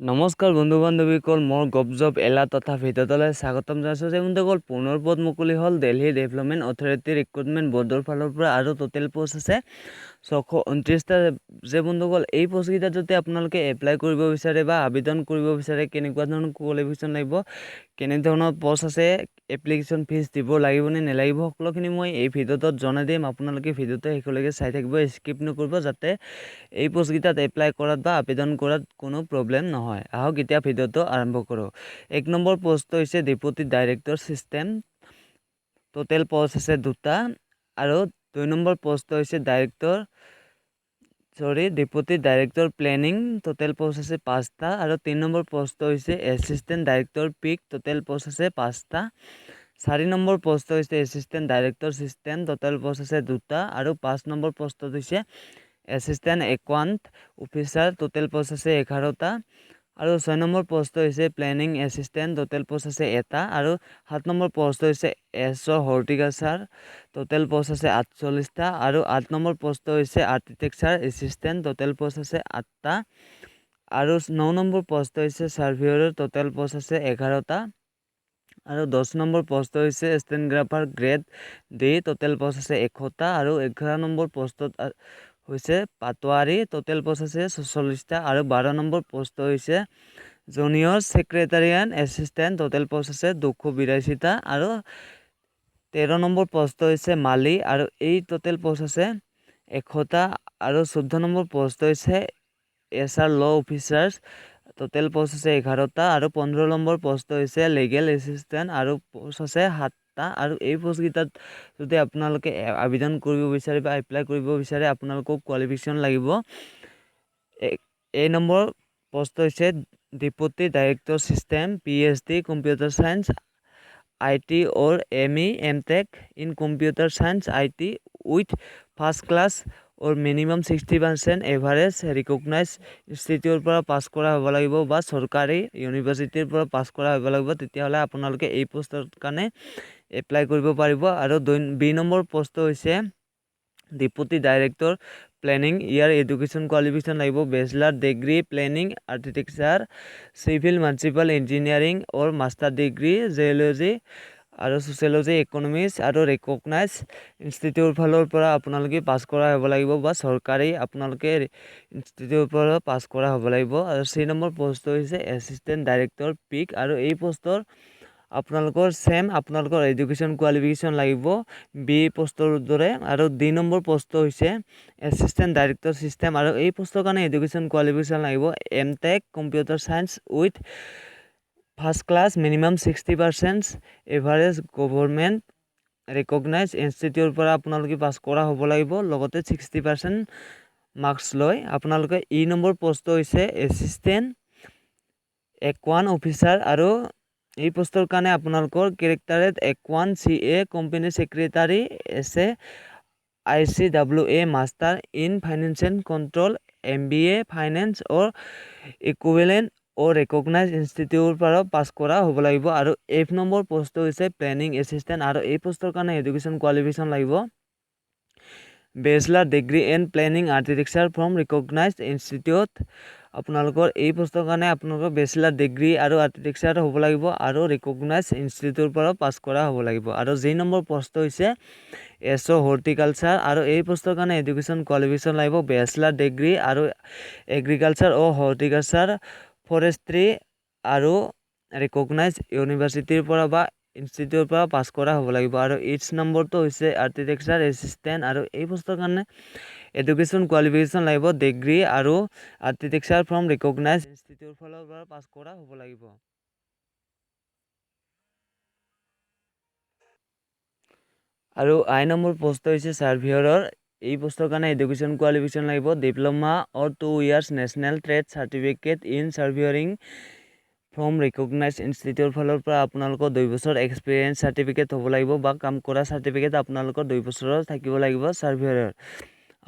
নমস্কাৰ বন্ধু বান্ধৱীসকল মোৰ গবজব এলা তথা ভিডিঅ'টোলৈ স্বাগতম জনাইছোঁ যে বন্ধুসকল পুনৰ পদ মুকলি হ'ল দিল্লী ডেভেলপমেণ্ট অথৰিটি ৰিক্ৰুটমেণ্ট বৰ্ডৰ ফালৰ পৰা আৰু টোটেল পোষ্ট আছে 629টা যে বন্ধুসকল এই পোষ্টকেইটা যদি আপোনালোকে এপ্লাই কৰিব বিচাৰে বা আবেদন কৰিব বিচাৰে কেনেকুৱা ধৰণৰ কোৱালিফিকেশ্যন লাগিব কেনে ধৰণৰ পোষ্ট আছে এপ্লিকেশ্যন ফিজ দিব লাগিব নে নালাগিব সকলোখিনি মই এই ভিডিঅ'টোত জনাই দিম আপোনালোকে ভিডিঅ'টো শেষলৈকে চাই থাকিব স্কিপ নকৰিব যাতে এই পোষ্টকেইটাত এপ্লাই কৰাত বা আবেদন কৰাত কোনো প্ৰব্লেম নহয় আহক এতিয়া ভিডিঅ'টো আৰম্ভ কৰোঁ এক নম্বৰ পোষ্টটো হৈছে deputy director system total post আছে দুটা আৰু দুই নম্বৰ পোষ্টটো হৈছে deputy director planning total post আছে 5টা আৰু 3 নম্বৰ পোষ্টটো হৈছে এছিষ্টেণ্ট ডাইৰেক্টৰ পিক টোটেল পোষ্ট আছে 5টা 4 নম্বৰ পোষ্টটো হৈছে assistant director system total post আছে দুটা আৰু 5 নম্বৰ পোষ্টটো হৈছে assistant account officer total post আছে 11টা আৰু 6 নম্বৰ পোষ্টটো হৈছে প্লেনিং এছিষ্টেণ্ট টোটেল পোষ্ট আছে এটা আৰু 7 নম্বৰ পোষ্টটো হৈছে এছঅ হৰ্টিকালচাৰ টোটেল পোষ্ট আছে 48টা আৰু 8 নম্বৰ পোষ্টটো হৈছে আৰ্কিটেক্সাৰ এছিষ্টেণ্ট টোটেল পোষ্ট আছে 8টা আৰু 9 নম্বৰ পোষ্টটো হৈছে চাৰ্ভেয়ৰৰ টোটেল পোষ্ট আছে 11টা আৰু 10 নম্বৰ পোষ্টটো হৈছে stenographer grade D total post আছে 100টা আৰু 11 নম্বৰ পোষ্টত হৈছে পাটোৱাৰী টোটেল পোষ্ট আছে 46টা আৰু 12 নম্বৰ পোষ্টটো হৈছে জুনিয়ৰ সেক্ৰেটাৰিয়েট এছিষ্টেণ্ট টোটেল পোষ্ট আছে 282টা আৰু 13 নম্বৰ পোষ্টটো হৈছে মালি আৰু এই টোটেল পোষ্ট আছে 100টা আৰু 14 নম্বৰ পোষ্টটো হৈছে এছআৰ ল অফিচাৰ্ছ টোটেল পোষ্ট আছে 11টা আৰু 15 নম্বৰ পোষ্টটো হৈছে লিগেল এছিষ্টেণ্ট আৰু পোষ্ট আছে 7টা আৰু এই পোষ্টকেইটাত যদি আপোনালোকে আবেদন কৰিব বিচাৰে বা এপ্লাই কৰিব বিচাৰে আপোনালোকক কোৱালিফিকেশ্যন লাগিব এই নম্বৰ পোষ্টটো হৈছে deputy director system PhD computer science IT or ME MTech in computer science IT with first class or minimum 60% average recognise ইনষ্টিটিউটৰ পৰা পাছ কৰা হ'ব লাগিব বা চৰকাৰী ইউনিভাৰ্চিটিৰ পৰা পাছ কৰা হ'ব লাগিব তেতিয়াহ'লে আপোনালোকে এই পোষ্টৰ কাৰণে এপ্লাই কৰিব পাৰিব আৰু 2 নম্বৰ পোষ্টটো হৈছে ডেপুটি ডাইৰেক্টৰ প্লেনিং ইয়াৰ এডুকেশ্যন কোৱালিফিকেশ্যন লাগিব bachelor degree planning architecture civil municipal engineering or master degree geology আৰু ছ'চিয়লজি ইকনমিক্স আৰু ৰিকগনাইজ ইনষ্টিটিউটৰ ফালৰ পৰা আপোনালোকে পাছ কৰা হ'ব লাগিব বা চৰকাৰী আপোনালোকে ইনষ্টিটিউটৰ পৰা পাছ কৰা হ'ব লাগিব আৰু 3 নম্বৰ পোষ্টটো হৈছে এছিষ্টেণ্ট ডাইৰেক্টৰ পিক আৰু এই পোষ্টৰ আপোনালোকৰ আপোনালোকৰ এডুকেশ্যন কোৱালিফিকেশ্যন লাগিব বি পোষ্টৰ দৰে আৰু 2 নম্বৰ পোষ্টটো হৈছে এছিষ্টেণ্ট ডাইৰেক্টৰ সিস্টেম আৰু এই পোষ্টৰ কাৰণে এডুকেশ্যন কোৱালিফিকেশ্যন লাগিব MTech computer science with first class minimum 60% average government recognise ইনষ্টিটিউটৰ পৰা আপোনালোকে পাছ কৰা হ'ব লাগিব লগতে 60% মাৰ্কছ লৈ আপোনালোকে ই নম্বৰ পোষ্টটো হৈছে এছিষ্টেণ্ট একাউণ্ট অফিচাৰ আৰু এই পোষ্টৰ কাৰণে আপোনালোকৰ কেৰেক্টাৰেট একাউণ্ট CA কোম্পানী ছেক্ৰেটাৰী আছে ICWA master in financial control MBA finance or equivalent অ ৰিকগনাইজ ইনষ্টিটিউটৰ পৰা পাছ কৰা হ'ব লাগিব আৰু 1 নম্বৰ পোষ্টটো হৈছে প্লেনিং এছিষ্টেণ্ট আৰু এই পোষ্টৰ কাৰণে এডুকেশ্যন কোৱালিফিকেশ্যন লাগিব bachelor degree in planning architecture from recognise institute আপোনালোকৰ এই পোষ্টৰ কাৰণে আপোনালোকৰ বেচেলাৰ ডিগ্ৰী আৰু আৰ্কিটেক্সাৰ হ'ব লাগিব আৰু ৰিকগনাইজ ইনষ্টিটিউটৰ পৰা পাছ কৰা হ'ব লাগিব আৰু 2 নম্বৰ পোষ্টটো হৈছে এছঅ হৰ্টিকালচাৰ আৰু এই পোষ্টৰ কাৰণে এডুকেশ্যন কোৱালিফিকেশ্যন লাগিব বেচেলাৰ ডিগ্ৰী আৰু এগ্ৰিকালচাৰ অ হৰ্টিকালচাৰ ফৰেষ্ট্ৰি আৰু ৰিকগনাইজ ইউনিভাৰ্চিটিৰ পৰা বা ইনষ্টিটিউটৰ পৰা পাছ কৰা হ'ব লাগিব আৰু 8 নম্বৰটো হৈছে আৰ্কিটেক্সাৰ এছিষ্টেণ্ট আৰু এই পোষ্টৰ কাৰণে এডুকেশ্যন কোৱালিফিকেশ্যন লাগিব ডিগ্ৰী আৰু আৰ্কিটেক্সাৰ ফ্ৰম ৰিকগনাইজ ইনষ্টিটিউটৰ ফালৰ পৰা পাছ কৰা হ'ব লাগিব আৰু 8 নম্বৰ পোষ্টটো হৈছে চাৰ্ভেয়ৰৰ এই পোষ্টৰ কাৰণে এডুকেশ্যন কোৱালিফিকেশ্যন লাগিব diploma or 2 years national trade certificate in surveying from recognise ইনষ্টিটিউটৰ ফালৰ পৰা আপোনালোকৰ 2 বছৰ এক্সপিৰিয়েঞ্চ চাৰ্টিফিকেট হ'ব লাগিব বা কাম কৰা চাৰ্টিফিকেট আপোনালোকৰ 2 বছৰৰ থাকিব লাগিব চাৰ্ভেয়ৰৰ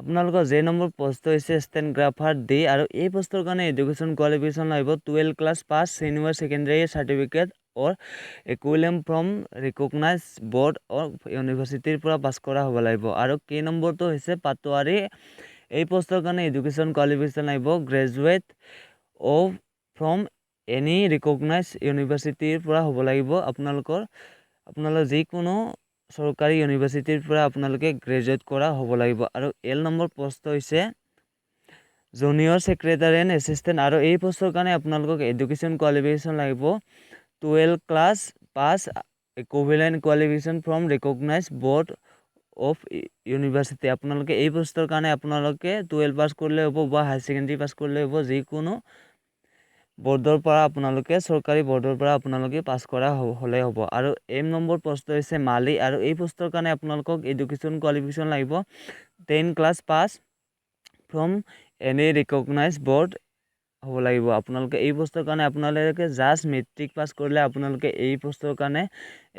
আপোনালোকৰ যে নম্বৰ পোষ্টটো হৈছে ষ্টেনগ্ৰাফাৰ ডি আৰু এই পোষ্টৰ কাৰণে এডুকেশ্যন কোৱালিফিকেশ্যন লাগিব 12 class pass senior secondary certificate or equivalent from recognise board or ইউনিভাৰ্চিটিৰ পৰা পাছ কৰা হ'ব লাগিব আৰু কে নম্বৰটো হৈছে পাটোৱাৰী এই পোষ্টৰ কাৰণে এডুকেশ্যন কোৱালিফিকেশ্যন লাগিব graduate of from any recognise ইউনিভাৰ্চিটিৰ পৰা হ'ব লাগিব। আপোনালোকে যিকোনো চৰকাৰী ইউনিভাৰ্চিটিৰ পৰা আপোনালোকে গ্ৰেজুৱেট কৰা হ'ব লাগিব। আৰু এল নম্বৰ পষ্ট হৈছে জুনিয়ৰ ছেক্ৰেটাৰী এণ্ড এছিষ্টেণ্ট। আৰু এই পষ্টৰ কাৰণে আপোনালোকক এডুকেশ্যন কোৱালিফিকেশ্যন লাগিব 12 class pass equivalent qualification from recognise board of university. আপোনালোকে এই পষ্টৰ কাৰণে আপোনালোকে 12 পাছ কৰিলে হ'ব বা হায়াৰ ছেকেণ্ডেৰী পাছ কৰিলে হ'ব। যিকোনো বৰ্ডৰ পৰা আপোনালোকে চৰকাৰী বৰ্ডৰ পৰা আপোনালোকে পাছ কৰা হ'লে হ'ব। আৰু এম নম্বৰ পষ্ট হৈছে মালি। আৰু এই পষ্টৰ কাৰণে আপোনালোকক এডুকেশ্যন কোৱালিফিকেশ্যন লাগিব 10 class pass from any recognise board হ'ব লাগিব। আপোনালোকে এই পষ্টৰ কাৰণে আপোনালোকে জাষ্ট মেট্ৰিক পাছ কৰিলে আপোনালোকে এই পষ্টৰ কাৰণে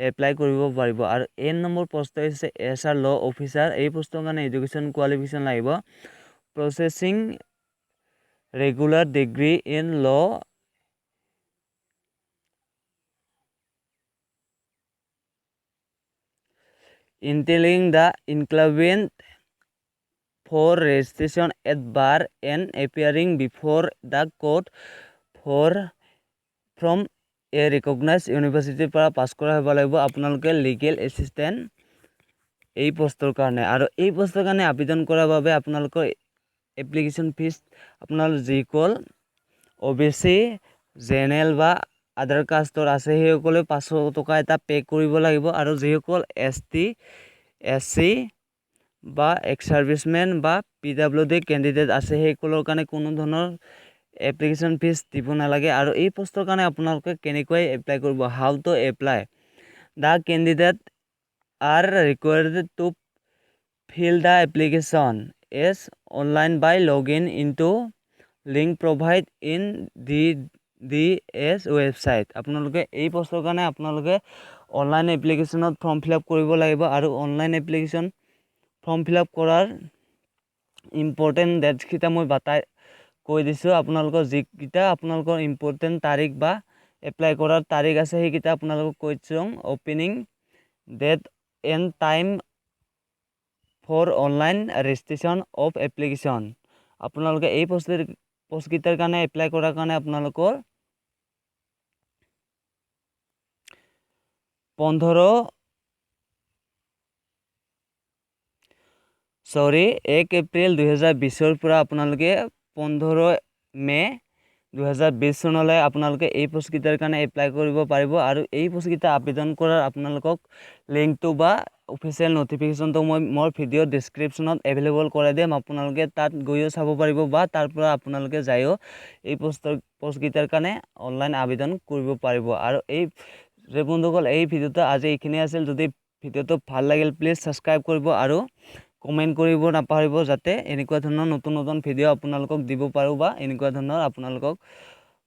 এপ্লাই কৰিব পাৰিব। আৰু এন নম্বৰ পষ্ট হৈছে SR ল অফিচাৰ। এই পষ্টৰ কাৰণে এডুকেশ্যন কোৱালিফিকেশ্যন লাগিব processing regular degree in law entailing the incumbent for registration at bar and appearing before the court from a recognized university পৰা পাছ কৰা হ'ব লাগিব। আপোনালোকে লিগেল এছিষ্টেণ্ট এই পষ্টৰ কাৰণে। আৰু এই পষ্টৰ কাৰণে আবেদন কৰাৰ বাবে আপোনালোকৰ এপ্লিকেশ্যন ফিজ আপোনালোক যিসকল OBC জেনেৰেল বা আদাৰ কাষ্টৰ আছে সেইসকলে 500 টকা এটা পে' কৰিব লাগিব। আৰু যিসকল ST SC বা এক্স ছাৰ্ভিচমেন বা PWD কেণ্ডিডেট আছে সেইসকলৰ কাৰণে কোনো ধৰণৰ এপ্লিকেশ্যন ফিজ দিব নালাগে। আৰু এই পষ্টৰ কাৰণে আপোনালোকে কেনেকৈ এপ্লাই কৰিব, how to apply the candidate are required to fill the application as online by log in into link provide in DDS website. আপোনালোকে এই পষ্টৰ কাৰণে আপোনালোকে অনলাইন এপ্লিকেশ্যনত ফৰ্ম ফিল আপ কৰিব লাগিব। আৰু online application form fill up কৰাৰ ইম্পৰ্টেণ্ট ডেটছকেইটা মই কৈ দিছোঁ। আপোনালোকৰ যিকেইটা আপোনালোকৰ ইম্পৰ্টেণ্ট তাৰিখ বা এপ্লাই কৰাৰ তাৰিখ আছে সেইকেইটা আপোনালোকক কৈ দিছোঁ। Opening date and time for online registration of application. আপোনালোকে এই পষ্টকেইটাৰ কাৰণে এপ্লাই কৰাৰ কাৰণে আপোনালোকৰ 1 এপ্ৰিল 2020 পৰা আপোনালোকে 15 মে 2020 চনলৈ আপোনালোকে এই পষ্টকেইটাৰ কাৰণে এপ্লাই কৰিব পাৰিব। আৰু এই পষ্টকেইটা আবেদন কৰাৰ আপোনালোকক লিংকটো বা অফিচিয়েল নটিফিকেশ্যনটো মই মোৰ ভিডিঅ' ডেছক্ৰিপশ্যনত এভেইলেবল কৰাই দিম। আপোনালোকে তাত গৈও চাব পাৰিব বা তাৰ পৰা আপোনালোকে যায়ো এই পষ্টকেইটাৰ কাৰণে অনলাইন আবেদন কৰিব পাৰিব। আৰু বন্ধুসকল এই ভিডিঅ'টো আজি এইখিনি আছিল। যদি ভিডিঅ'টো ভাল লাগিল প্লিজ ছাবস্ক্ৰাইব কৰিব আৰু কমেণ্ট কৰিব নাপাহৰিব, যাতে এনেকুৱা ধৰণৰ নতুন নতুন ভিডিঅ' আপোনালোকক দিব পাৰোঁ বা এনেকুৱা ধৰণৰ আপোনালোকক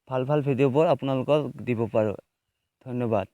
ভাল ভিডিঅ'বোৰ আপোনালোকক দিব পাৰোঁ। ধন্যবাদ।